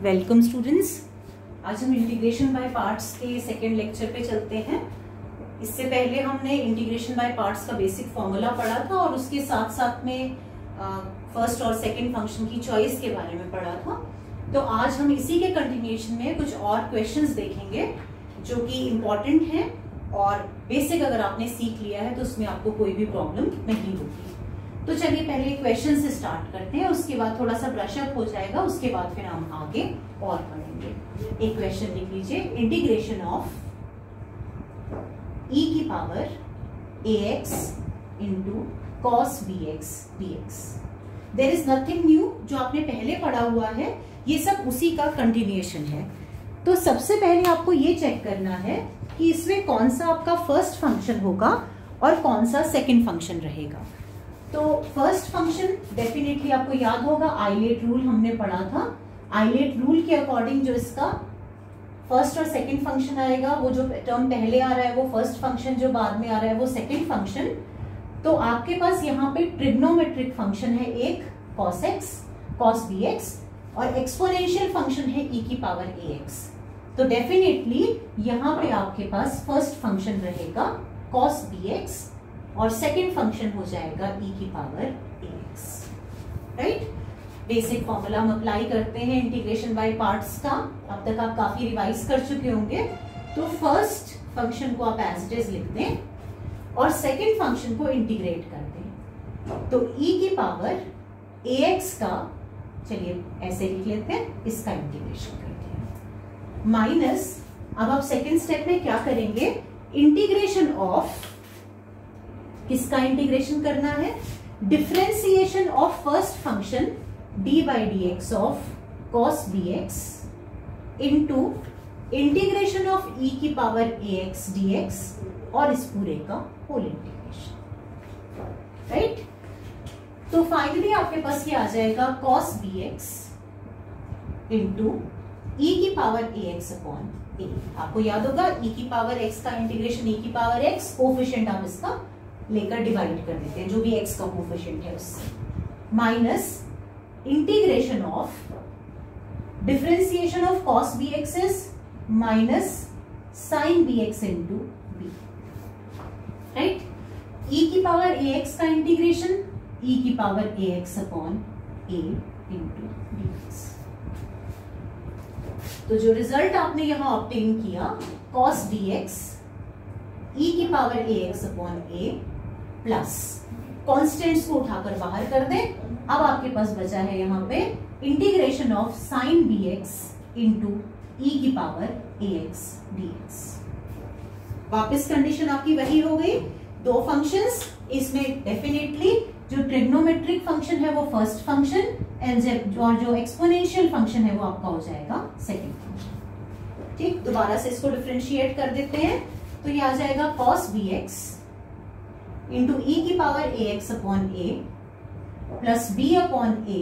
Welcome students. आज हम integration by parts के सेकेंड लेक्चर पे चलते हैं। इससे पहले हमने इंटीग्रेशन बाय पार्ट्स का बेसिक फॉर्मूला पढ़ा था और उसके साथ साथ में फर्स्ट और सेकंड फंक्शन की चॉइस के बारे में पढ़ा था। तो आज हम इसी के कंटिन्यूएशन में कुछ और क्वेश्चंस देखेंगे जो कि इम्पोर्टेंट हैं और बेसिक अगर आपने सीख लिया है तो उसमें आपको कोई भी प्रॉब्लम नहीं होगी। तो चलिए पहले क्वेश्चन से स्टार्ट करते हैं, उसके बाद थोड़ा सा ब्रशअप हो जाएगा, उसके बाद फिर हम आगे और पढ़ेंगे। एक क्वेश्चन लिख लीजिए, इंटीग्रेशन ऑफ e की power ax into cos bx dx। There is nothing new, जो आपने पहले पढ़ा हुआ है ये सब उसी का कंटिन्यूएशन है। तो सबसे पहले आपको ये चेक करना है कि इसमें कौन सा आपका फर्स्ट फंक्शन होगा और कौन सा सेकंड फंक्शन रहेगा। तो फर्स्ट फंक्शन डेफिनेटली आपको याद होगा, आइलेट रूल हमने पढ़ा था। आइलेट रूल के अकॉर्डिंग जो इसका फर्स्ट और सेकंड फंक्शन आएगा, वो जो टर्म पहले आ रहा है वो फर्स्ट फंक्शन, जो बाद में आ रहा है वो सेकंड फंक्शन। तो आपके पास यहाँ पे ट्रिग्नोमेट्रिक फंक्शन है एक cos x, cos bx और एक्सपोनेंशियल फंक्शन है e की पावर ax। तो डेफिनेटली यहाँ पे आपके पास फर्स्ट फंक्शन रहेगा cos bx और सेकंड फंक्शन हो जाएगा e की power ax। Right, basic formula हम अप्लाई करते हैं इंटीग्रेशन बाय पार्ट्स का। अब तक आप काफी रिवाइज कर चुके होंगे। तो फर्स्ट फंक्शन को आप एज इट इज लिख दें और सेकंड फंक्शन को इंटीग्रेट कर दें। तो e की पावर ax का, चलिए ऐसे लिख लेते हैं, इसका इंटीग्रेशन करते हैं माइनस, अब आप सेकंड स्टेप में क्या करेंगे, इंटीग्रेशन ऑफ, किसका इंटीग्रेशन करना है, differentiation of first function d by d x of cos b x into integration of e की पावर ए एक्स डी एक्स और इस पूरे का होल इंटीग्रेशन। राइट, तो फाइनली आपके पास ये आ जाएगा cos b x into e की power A x upon a. आपको याद होगा ई की पावर एक्स का इंटीग्रेशन ई की पावर एक्स, कोफिशिएंट आप इसका लेकर डिवाइड कर देते हैं, जो भी x का कोफिशिएंट है उससे, minus integration of differentiation of cos bx is minus sin bx into b। Right, e की पावर ax का इंटीग्रेशन e की power ax upon a into dx। तो जो रिजल्ट आपने यहां ऑब्टेन किया, cos dx e की power ax upon a plus constants को उठाकर बाहर कर दें। अब आपके पास बचा है यहाँ पे integration of sine B x into e की पावर ए एक्स डी एक्स। वापिस कंडीशन आपकी वही हो गई, दो फंक्शंस, इसमें डेफिनेटली जो ट्रिग्नोमेट्रिक फंक्शन है वो फर्स्ट फंक्शन और जो एक्सपोनेंशियल फंक्शन है वो आपका हो जाएगा सेकेंड फंक्शन। ठीक, दोबारा से इसको डिफरेंशिएट कर देते हैं। तो ये आ जाएगा cos bx इंटू ई की power ax upon a plus b upon a।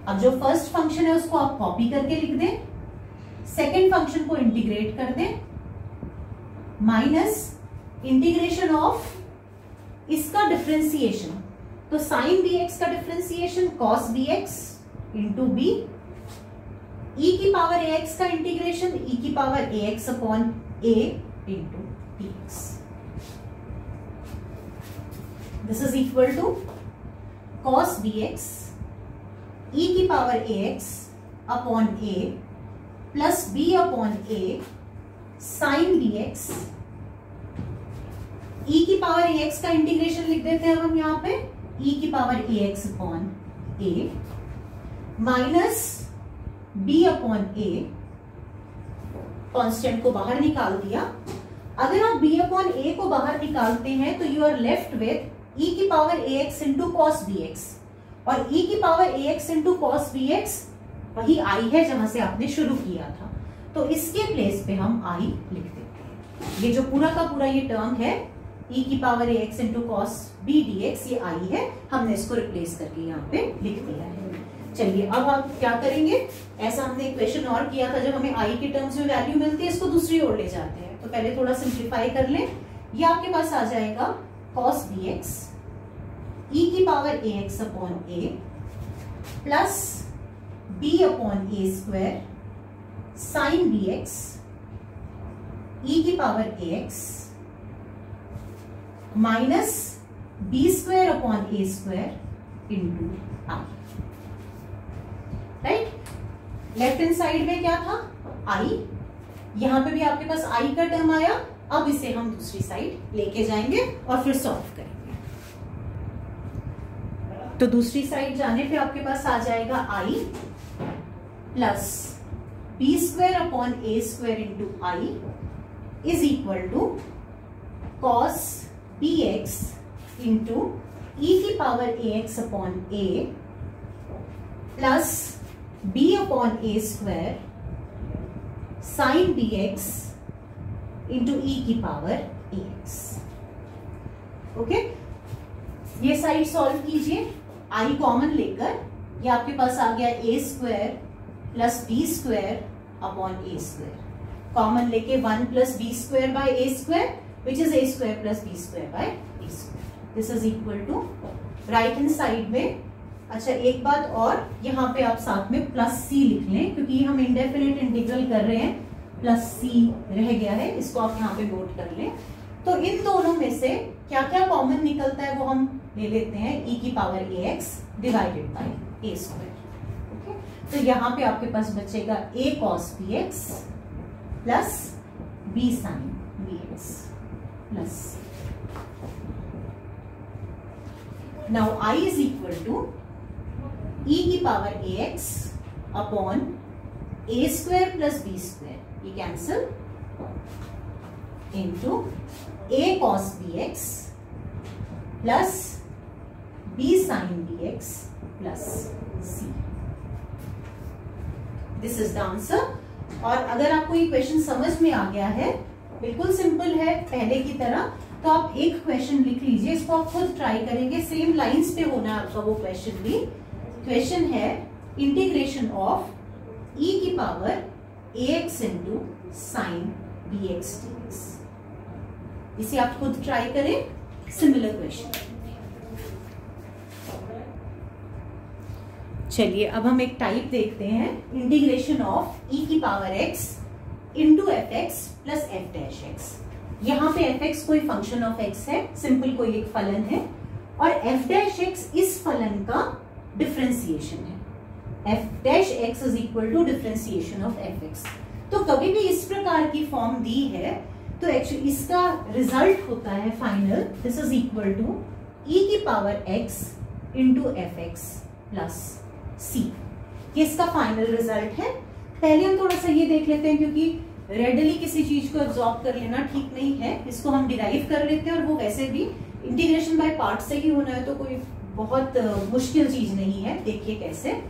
अब जो फर्स्ट फंक्शन है उसको आप कॉपी करके लिख दें, सेकेंड फंक्शन को इंटीग्रेट कर दें, माइनस इंटीग्रेशन ऑफ इसका डिफरेंशिएशन, तो साइन bx का differentiation cos bx into b, e की पावर ax का इंटीग्रेशन e की power ax upon a into dx। This is equal to cos bx e की power ax upon a plus b upon a sine bx, e की power ax का integration लिख देते हैं अब हम यहाँ पे e की power ax upon a minus b upon a, constant को बाहर निकाल दिया। अगर आप b अपॉन a को बाहर निकालते हैं तो you are left with e की power ax into cos bx, और e की power ax into cos bx वही i है जहां से आपने शुरू किया था, तो इसके प्लेस पे हम i लिख देते हैं। ये जो पूरा का पूरा ये टर्म है e की power ax into cos b dx, ये i है, हमने इसको रिप्लेस करके यहाँ पे लिख दिया है। चलिए अब आप क्या करेंगे, ऐसा हमने एक क्वेश्चन और किया था, जब हमें i के टर्म्स में वैल्यू मिलती है इसको दूसरी ओर ले जाते हैं। तो पहले थोड़ा सिंप्लीफाई कर लें, ये आपके पास आ जाएगा cos bx e की power ax upon a plus b upon A square sine B x e की power A x minus b square upon A square into I. Right, left hand side में क्या था, आई, यहां पे भी आपके पास आई का टर्म आया। अब इसे हम दूसरी साइड लेके जाएंगे और फिर सॉल्व करेंगे। तो दूसरी साइड जाने पे आपके पास आ जाएगा I plus B square upon A square into I is equal to cos b x into e की power A x upon a plus b upon A square sine B x into e की power ए x. Okay, ये side solve कीजिए, I common लेकर ये आपके पास आ गया a square plus B square upon A square, common लेके 1 plus B square by A square which is A square plus B square by A square. This is equal to right hand side में। अच्छा, एक बात और, यहाँ पे आप साथ में प्लस सी लिख लें क्योंकि हम इंडेफिनिट इंटीग्रल कर रहे हैं, प्लस सी रह गया है, इसको आप यहाँ पे नोट कर लें। तो इन दोनों में से क्या क्या कॉमन निकलता है वो हम ले लेते हैं, e की power A X divided by A square. Okay, तो यहाँ पे आपके पास बचेगा a cos B X plus B sine B X plus now i is equal to e की पावर ए एक्स अपॉन ए स्क्वायर प्लस बी स्क्वायर, ये cancel, into a cos B X plus B sine B X plus C. This is the answer. और अगर आपको ये question समझ में आ गया है, बिल्कुल सिंपल है पहले की तरह, तो आप एक क्वेश्चन लिख लीजिए, इसको आप खुद ट्राई करेंगे, सेम लाइंस पे होना है आपका वो क्वेश्चन भी। क्वेश्चन है इंटीग्रेशन ऑफ e की पावर ए x into sine B x d x. इसे आप खुद ट्राई करें, सिमिलर क्वेश्चन। चलिए अब हम एक टाइप देखते हैं, इंटीग्रेशन ऑफ e की power x into F x plus F dash x. यहाँ पे एफ एक्स कोई फंक्शन ऑफ x है, सिंपल कोई एक फलन है, और एफ डैश एक्स इस फलन का डिफरेंशिएशन है। F dash x is equal to differentiation of F X. तो कभी भी इस प्रकार की फॉर्म दी है तो एक्चुअली इसका रिजल्ट होता है final, this is equal to e की power x into F x plus c. ये इसका फाइनल रिजल्ट है। पहले हम थोड़ा सा ये देख लेते हैं, क्योंकि रेडली किसी चीज को एब्जॉर्ब कर लेना ठीक नहीं है, इसको हम डिराइव कर लेते हैं, और वो वैसे भी इंटीग्रेशन बाय पार्ट से ही होना है, तो कोई बहुत मुश्किल चीज नहीं है। देखिए कैसे,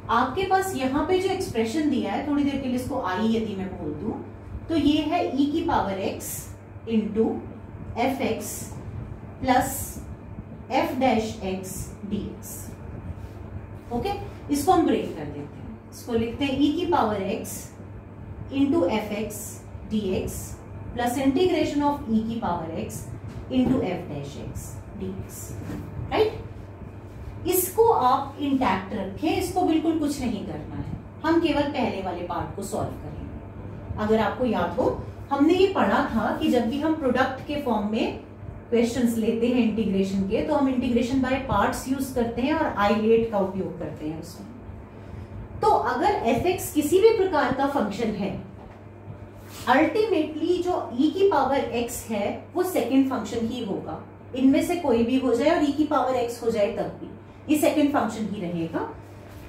आपके पास यहाँ पे जो एक्सप्रेशन दिया है, थोड़ी देर के लिए इसको आई यदि मैं बोल दूं, तो ये है e की power x into F x plus F dash x d x. Okay, इसको हम ब्रेक कर देते हैं, इसको लिखते हैं e की power x into F x d x plus integration of e की power x into F dash x d x. Right, इसको आप इंटैक्ट रखें, इसको बिल्कुल कुछ नहीं करना है, हम केवल पहले वाले पार्ट को सॉल्व करेंगे। अगर आपको याद हो, हमने ये पढ़ा था कि जब भी हम प्रोडक्ट के फॉर्म में क्वेश्चंस लेते हैं इंटीग्रेशन के, तो हम इंटीग्रेशन बाय पार्ट्स यूज करते हैं और आइलेट का उपयोग करते हैं उसमें। तो अगर एफ एक्स किसी भी प्रकार का फंक्शन है, अल्टीमेटली जो e की पावर x है वो सेकेंड फंक्शन ही होगा, इनमें से कोई भी हो जाए और e की पावर x हो जाए तब भी ये सेकेंड फंक्शन ही रहेगा।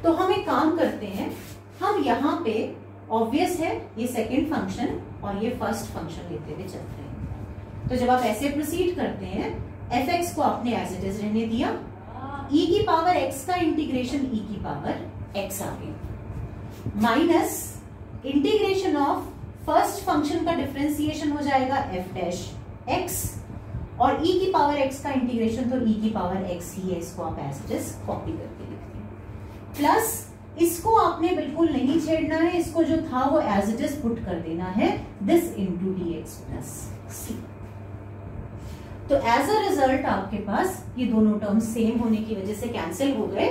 तो हम एक काम करते हैं, हम यहाँ पे ऑब्वियस है ये सेकेंड फंक्शन और ये फर्स्ट फंक्शन लेते हुए चलते हैं। तो जब आप ऐसे प्रोसीड करते हैं, एफ एक्स को आपने एज इट इज रहने दिया, e की पावर x का इंटीग्रेशन e की पावर x आ गया, minus integration of first function का डिफरेंशिएशन हो जाएगा एफ डैश एक्स, और e की पावर x का इंटीग्रेशन तो e की पावर x ही है, इसको आप एज इट इज कॉपी करके लिखते हैं। प्लस इसको आपने बिल्कुल नहीं छेड़ना है, इसको जो था वो एज इट इज पुट कर देना है, this into d x plus c. तो एज अ रिजल्ट आपके पास ये दोनों टर्म्स सेम होने की वजह से कैंसिल हो गए।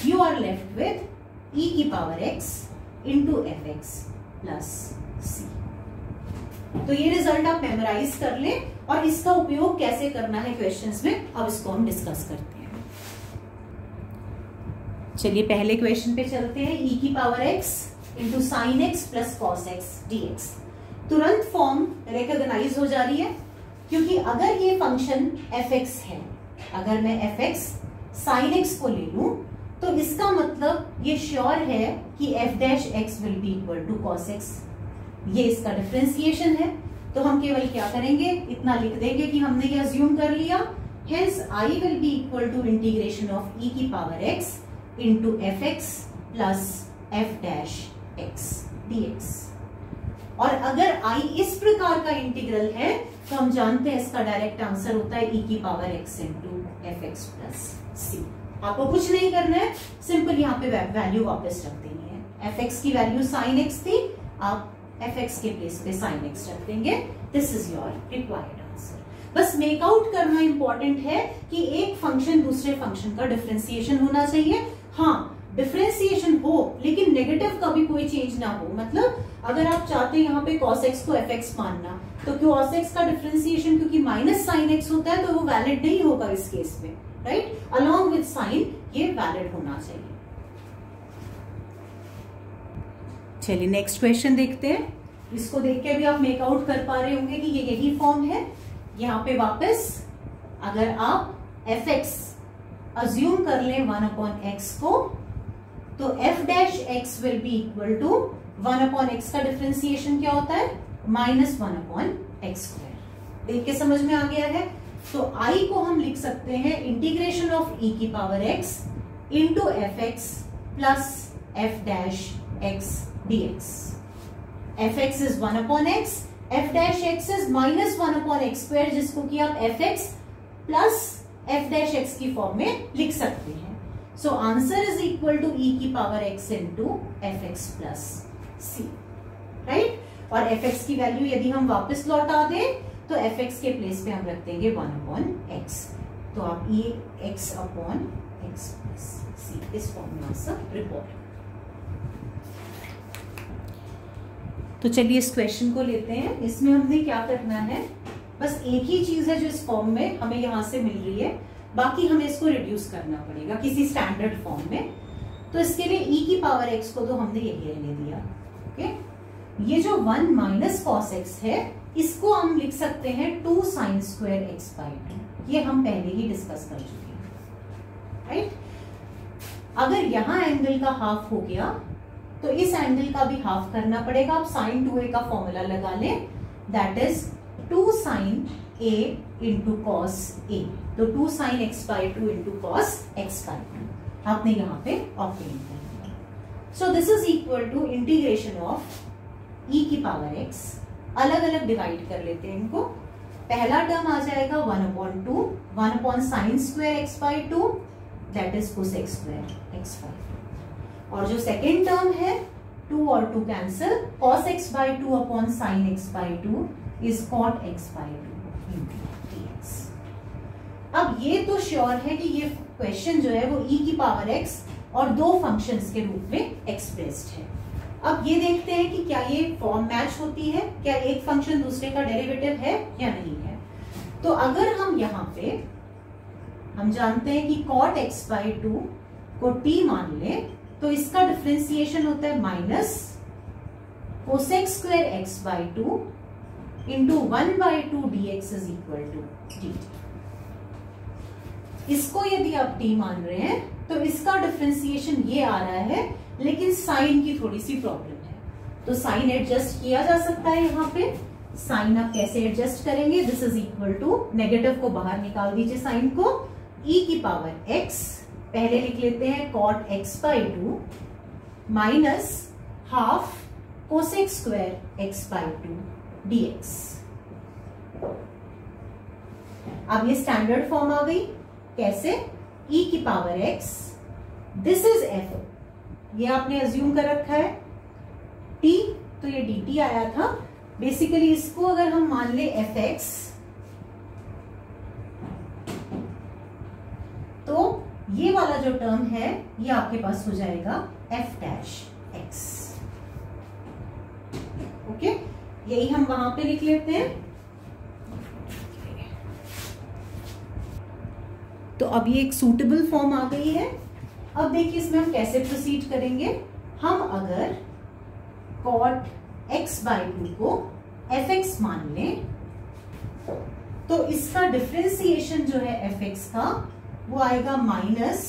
You are left with e की power x into F x plus c. तो ये रिजल्ट आप मेमोराइज कर ले और इसका उपयोग कैसे करना है क्वेश्चंस में, अब इसको हम डिस्कस करते हैं। चलिए पहले क्वेश्चन पे चलते हैं। e की power x into sine x plus cos x dx। तुरंत फॉर्म रिकॉग्नाइज हो जा रही है, क्योंकि अगर ये फंक्शन fx है, अगर मैं fx साइन x को ले लूं तो इसका मतलब ये श्योर है कि f dash x will be equal to cos x। ये इसका डिफरेंशिएशन है, तो हम केवल क्या करेंगे, इतना लिख देंगे कि हमने ये अज्यूम कर लिया। Hence I will be equal to integration of e की power x into F x plus F dash x dx। और अगर I इस प्रकार का इंटीग्रल है तो हम जानते हैं इसका डायरेक्ट आंसर होता है e की power x into F x plus c. आपको कुछ नहीं करना है, सिंपल यहाँ पे वैल्यू वापस रख देनी है। एफ एक्स की वैल्यू साइन x थी, आप एफ एक्स के प्लेस पे साइन एक्स रख देंगे। This is your required answer. बस मेकआउट करना इंपॉर्टेंट है कि एक फंक्शन दूसरे फंक्शन का डिफरेंशिएशन होना चाहिए। हाँ, डिफरेंशिएशन हो लेकिन नेगेटिव का भी कोई चेंज ना हो। मतलब अगर आप चाहते हैं यहाँ पे cos x को एफ एक्स मानना, तो cos x का डिफरेंशिएशन क्योंकि माइनस साइन एक्स होता है तो वो वैलिड नहीं होगा इस केस में, राइट। अलॉन्ग विद साइन ये वैलिड होना चाहिए। चलिए नेक्स्ट क्वेश्चन देखते हैं। इसको देख के भी आप मेकआउट कर पा रहे होंगे कि ये यही फॉर्म है। यहाँ पे वापस अगर आप एफ एक्स अज्यूम कर लें 1/x को, तो F dash X will be equal to 1/x का डिफरेंशिएशन क्या होता है, -1/x²। देख के समझ में आ गया है। तो I को हम लिख सकते हैं इंटीग्रेशन ऑफ e की power x into F x plus F dash x dx। F x is 1/x, f dash x is -1/x², जिसको कि आप f x plus F dash x की फॉर्म में लिख सकते हैं। So answer is equal to e की power x into F x plus सी, right. और एफ एक्स की वैल्यू यदि हम वापस लौटा दें तो एफ एक्स के प्लेस पे हम रख देंगे 1/x। तो आप e x/x प्लस सी इस फॉर्म में आंसर रिपोर्ट। तो चलिए इस क्वेश्चन को लेते हैं। इसमें हमने क्या करना है, बस एक ही चीज है जो इस फॉर्म में हमें यहां से मिल रही है, बाकी हमें इसको रिड्यूस करना पड़ेगा किसी स्टैंडर्ड फॉर्म में। तो इसके लिए e की पावर x को तो हमने यही रहने दिया, ओके। ये जो 1 माइनस कॉस x है, इसको हम लिख सकते हैं 2 sin स्क्वायर x/2। ये हम पहले ही डिस्कस कर चुके हैं, राइट। अगर यहां एंगल का हाफ हो गया तो इस एंगल का भी हाफ करना पड़ेगा। आप sin 2a का फॉर्मूला लगा लें, that is 2 sin a into cos a। तो 2 sin x/2 into cos x/2 आपने यहाँ पे ऑब्टेन कर लिया। So this is equal to integration of e की पावर x। अलग अलग डिवाइड कर लेते हैं इनको। पहला टर्म आ जाएगा 1/2, 1/sin square x/2, that is cos² x/2। और जो सेकेंड टर्म है 2 और 2 cancel, cos x/2 upon sin x/2 is cot x/2 dx। अब ये तो श्योर है कि ये क्वेश्चन जो है वो e की पावर x और दो फंक्शंस के रूप में एक्सप्रेस्ड है। अब ये देखते हैं कि क्या ये फॉर्म मैच होती है, क्या एक फंक्शन दूसरे का डेरिवेटिव है या नहीं है। तो अगर हम यहाँ पे हम जानते हैं कि cot x/2 को t मान लें, तो इसका डिफरेंशिएशन होता है minus cos² x/2 into 1/2 dx is equal to dt। इसको यदि आप t मान रहे हैं तो इसका डिफरेंशिएशन ये आ रहा है, लेकिन साइन की थोड़ी सी प्रॉब्लम है। तो साइन एडजस्ट किया जा सकता है। यहाँ पे साइन आप कैसे एडजस्ट करेंगे, this is equal to, negative को बाहर निकाल दीजिए साइन को, e की पावर x पहले लिख लेते हैं cot x/2 minus half cos² x/2 dx। अब ये स्टैंडर्ड फॉर्म आ गई। कैसे, e की power x, this is f, ये आपने अज्यूम कर रखा है t, तो ये dt आया था। बेसिकली इसको अगर हम मान ले fx, तो ये वाला जो टर्म है ये आपके पास हो जाएगा एफ डैश एक्स। ओके, यही हम वहां पे लिख लेते हैं। तो अब ये एक सूटेबल फॉर्म आ गई है। अब देखिए इसमें हम कैसे प्रोसीड करेंगे। हम अगर cot x/2 को fx मान लें तो इसका डिफरेंशिएशन जो है fx का वो आएगा minus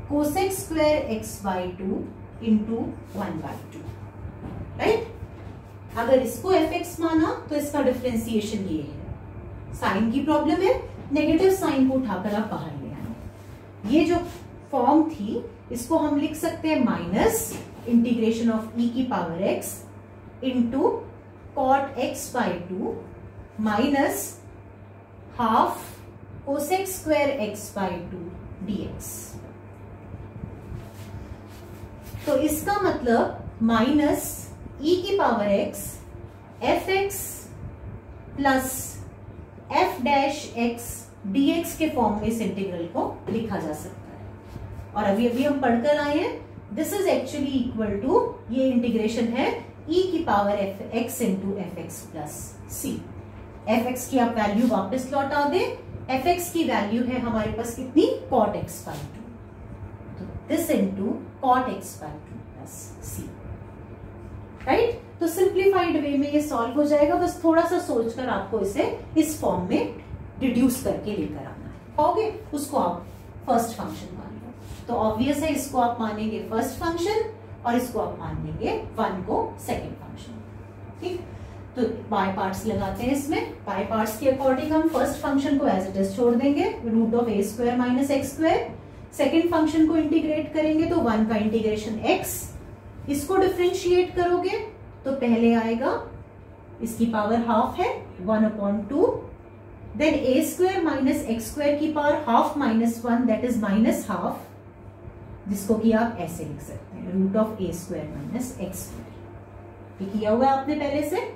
cosec square x/2 into 1/2, right. अगर इसको fx माना तो इसका डिफरेंशिएशन ये है। साइन की प्रॉब्लम है, नेगेटिव साइन को उठाकर आप बाहर ले आए। ये जो फॉर्म थी इसको हम लिख सकते हैं माइनस इंटीग्रेशन ऑफ e की power x into cot x/2 minus half cosec square x/2 dx। तो इसका मतलब माइनस e की power x fx plus f dash x dx के फॉर्म में इस इंटीग्रल को लिखा जा सकता है। और अभी हम पढ़कर आए हैं, this is actually equal to, ये इंटीग्रेशन है e की power x into F x plus c. F x की आप वैल्यू वापस लौटा दें, एफ एक्स की वैल्यू है हमारे पास कितनी, कॉट x/2, तो this into cot x/2 plus C, right. तो सिंप्लीफाइड वे में ये सॉल्व हो जाएगा। बस थोड़ा सा सोचकर आपको इसे इस फॉर्म में रिड्यूस करके लेकर आना है। पाओगे उसको आप फर्स्ट फंक्शन मान लो, तो ऑब्वियस है इसको आप मानेंगे फर्स्ट फंक्शन और इसको आप मान लेंगे 1 को सेकंड फंक्शन, ठीक। तो बाय पार्ट्स लगाते हैं इसमें। बाय पार्ट्स के अकॉर्डिंग हम फर्स्ट फंक्शन को एज इट इज छोड़ देंगे, root of a square minus x square. Second function को इंटीग्रेट करेंगे तो 1 का इंटीग्रेशन x, इसको डिफरेंशिएट करोगे तो पहले आएगा, इसकी पावर हाफ है 1/2, then a square minus x square की power half minus 1 that is minus half, जिसको कि आप ऐसे लिख सकते हैं root of a square minus x square. ये किया हुआ है आपने पहले से।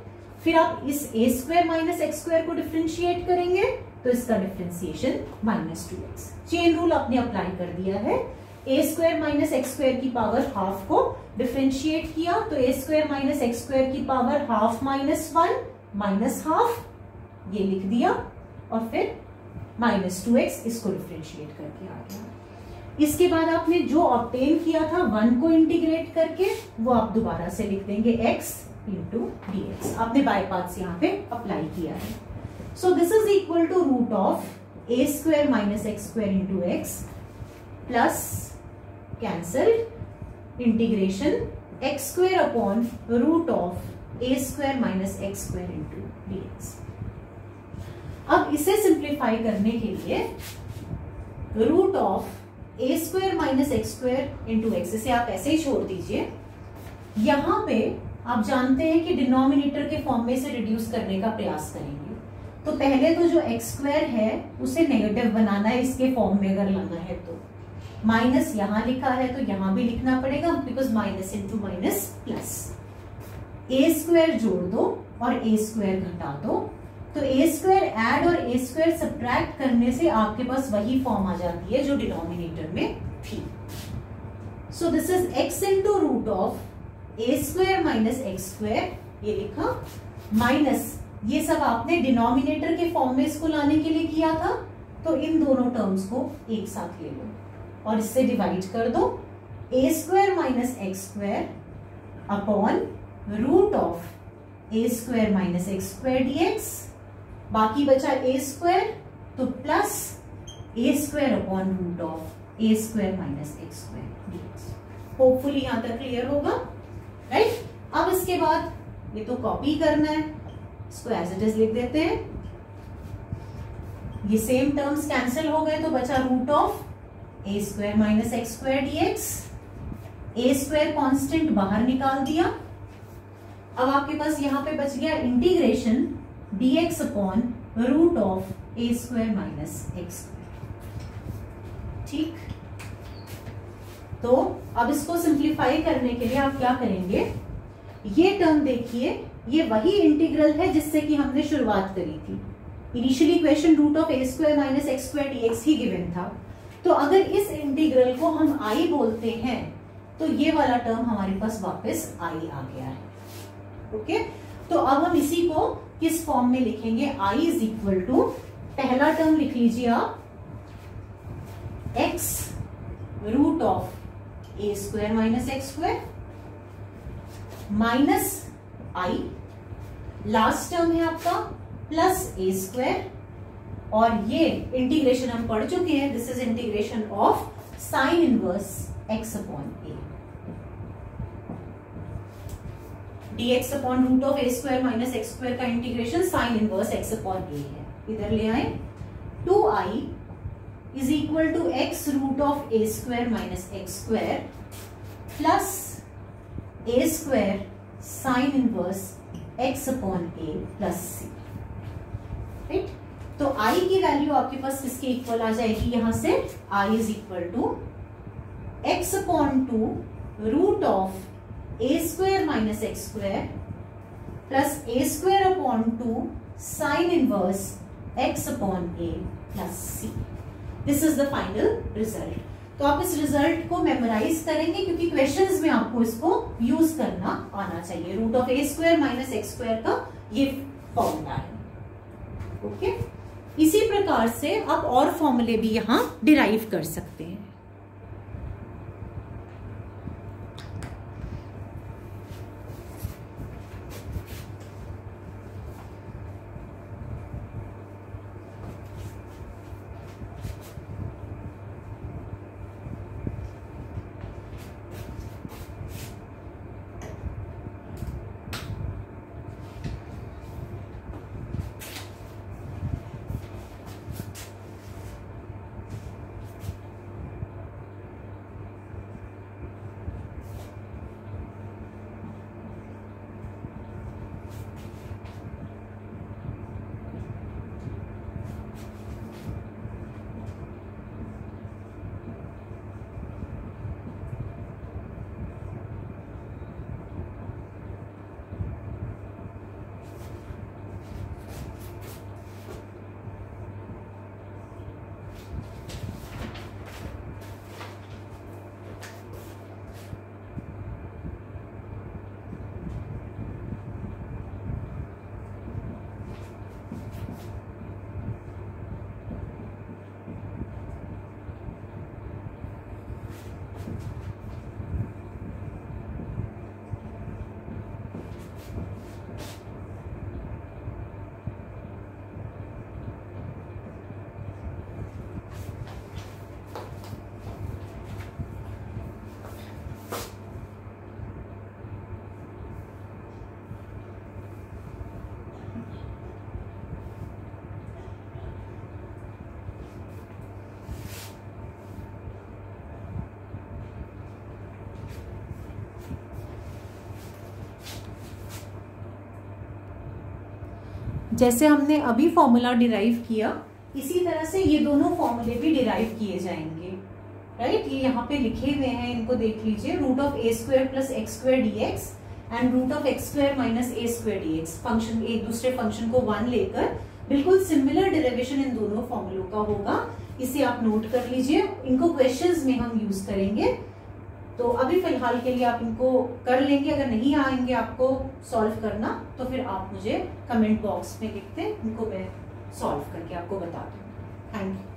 फिर आप इस a square minus x square को डिफरेंशिएट करेंगे तो इसका डिफरेंशिएशन -2x। चेन रूल आपने अप्लाई कर दिया है। a square minus x square की पावर हाफ को डिफरेंशिएट किया तो a square minus x square की power half minus 1 minus half, ये लिख दिया, और फिर -2x इसको डिफरेंशिएट करके आ गया। इसके बाद आपने जो ऑब्टेन किया था 1 को इंटीग्रेट करके, वो आप दोबारा से लिख देंगे x इंटू dx। आपने बाय पार्ट्स यहाँ पे अप्लाई किया है। So this is equal to root of a square minus x square into X plus cancelled integration x square upon root of a square minus x square into dx। अब इसे simplify करने के लिए root of a square minus x square into X, इसे आप ऐसे ही छोड़ दीजिए। यहां पे आप जानते हैं कि डिनोमिनेटर के फॉर्म में इसे रिड्यूस करने का प्रयास करेंगे। तो पहले तो जो एक्स स्क्वायर है उसे नेगेटिव बनाना है, इसके फॉर्म में अगर लाना है तो माइनस यहां लिखा है तो यहां भी लिखना पड़ेगा, because minus into minus plus. A square जोड़ दो और ए स्क्वायर घटा दो, तो ए स्क्वायर ऐड और ए स्क्वायर सब्ट्रैक्ट करने से आपके पास वही फॉर्म आ जाती है जो डिनोमिनेटर में थी। So this is x into root of A square minus x square, ये लिखा, माइनस ये सब आपने डिनोमिनेटर के फॉर्म में इसको लाने के लिए किया था, तो इन दोनों टर्म्स को एक साथ ले लो और इससे डिवाइड कर दो। A square minus x square upon root of A square minus x square d x, बाकी बचा ए स्क्वायर, तो plus a square upon root of A square minus x square d x. Hopefully यहां तक क्लियर होगा, right. अब इसके बाद ये तो कॉपी करना है, इसको एज इट इज लिख देते हैं। ये सेम टर्म्स कैंसिल हो गए तो बचा root of A square minus x square DX. A square constant बाहर निकाल दिया। अब आपके पास यहां पे बच गया integration dx upon root of A square minus x square, ठीक। तो अब इसको सिंप्लीफाई करने के लिए आप क्या करेंगे, ये टर्म देखिए, ये वही इंटीग्रल है जिससे कि हमने शुरुआत करी थी। Initially equation root of A square minus x square DX ही गिवन था। तो अगर इस इंटीग्रल को हम आई बोलते हैं तो ये वाला टर्म हमारे पास वापस आई आ गया है। ओके, तो अब हम इसी को किस फॉर्म में लिखेंगे, i इज इक्वल टू, पहला टर्म लिख लीजिए आप x root of A square minus x square minus i, last term है आपका प्लस ए स्क्वायर, और ये इंटीग्रेशन हम पढ़ चुके हैं, this is integration of sine inverse x upon a, dx upon root of A square minus x square का integration sine inverse x upon a है, इधर ले आए। 2i is equal to x root of A square minus x square plus a square sine inverse x upon a plus C, right. तो i की value आपके पास किसके equal आ जाएगी, यहां से i is equal to x upon 2 root of A square minus x square plus a square upon 2 sine inverse x upon a plus C, this is the final result. तो आप इस रिजल्ट को memorise करेंगे क्योंकि questions में आपको इसको use करना आना चाहिए। Root of A square minus x square का ये फॉर्मूला है। ओके, इसी प्रकार से आप और फॉर्मूले भी यहां डिराइव कर सकते हैं। जैसे हमने अभी फॉर्मूला डिराइव किया, इसी तरह से ये दोनों फॉर्मूले भी डिराइव किए जाएंगे, राइट। ये यहाँ पे लिखे हुए हैं, इनको देख लीजिए। Root of A square plus x square dx and root of x square minus a square dx, function एक दूसरे फंक्शन को 1 लेकर बिल्कुल सिमिलर डेरिवेशन इन दोनों फॉर्मूलों का होगा। इसे आप नोट कर लीजिए, इनको क्वेश्चंस में हम यूज करेंगे। तो अभी फिलहाल के लिए आप इनको कर लेंगे, अगर नहीं आएंगे आपको सॉल्व करना तो फिर आप मुझे कमेंट बॉक्स में लिख दें, इनको मैं सॉल्व करके आपको बता दूँ। Thank you.